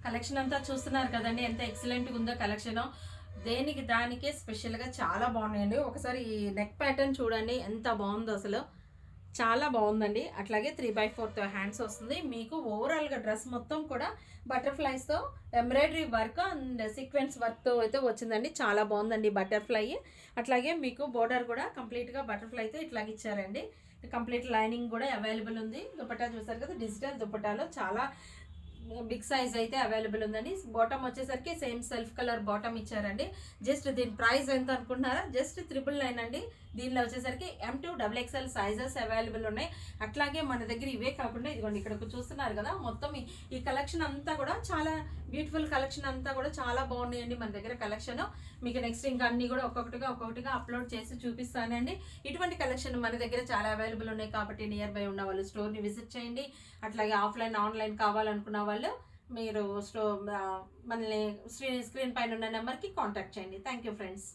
Collection అంతా చూస్తున్నారు కదండి, ఎంత ఎక్సలెంట్గా ఉందో కలెక్షన్. దేనికి దానికే స్పెషల్గా చాలా బాగున్నాయండి. ఒకసారి ఈ నెక్ ప్యాటర్న్ చూడండి, ఎంత బాగుందో అసలు, చాలా బాగుందండి. అట్లాగే 3/4 హ్యాండ్స్ వస్తుంది మీకు. ఓవరాల్గా డ్రెస్ మొత్తం కూడా బటర్ఫ్లైస్తో ఎంబ్రాయిడరీ వర్క్ అండ్ సీక్వెన్స్ వర్క్తో అయితే వచ్చిందండి. చాలా బాగుందండి బటర్ఫ్లై. అట్లాగే మీకు బోర్డర్ కూడా కంప్లీట్గా బటర్ఫ్లైతో ఇట్లాగ ఇచ్చారండి. కంప్లీట్ లైనింగ్ కూడా అవైలబుల్ ఉంది. దుపట్టా చూసారు కదా, డిజిటల్ దుపట్టాలో చాలా బిగ్ సైజ్ అయితే అవైలబుల్ ఉందండి. బాటమ్ వచ్చేసరికి సేమ్ సెల్ఫ్ కలర్ బాటమ్ ఇచ్చారండి. జస్ట్ దీని ప్రైస్ ఎంత అనుకుంటున్నారా? జస్ట్ 999 అండి. దీనిలో వచ్చేసరికి M2 XXL సైజెస్ అవైలబుల్ ఉన్నాయి. అట్లాగే మన దగ్గర ఇవే కాకుండా ఇదిగోండి ఇక్కడ చూస్తున్నారు కదా, మొత్తం ఈ కలెక్షన్ అంతా కూడా చాలా బ్యూటిఫుల్ కలెక్షన్ అంతా కూడా చాలా బాగున్నాయండి మన దగ్గర కలెక్షన్. మీకు నెక్స్ట్ ఇంకా అన్ని కూడా ఒక్కొక్కటిగా అప్లోడ్ చేసి చూపిస్తానండి. ఇటువంటి కలెక్షన్ మన దగ్గర చాలా అవైలబుల్ ఉన్నాయి కాబట్టి నియర్ బై ఉన్న వాళ్ళు స్టోర్ని విజిట్ చేయండి. అట్లాగే ఆఫ్లైన్ ఆన్లైన్ కావాలనుకున్న వాళ్ళు మీరు మనల్ని స్క్రీన్ పైన ఉన్న నెంబర్కి కాంటాక్ట్ చేయండి. Thank you friends.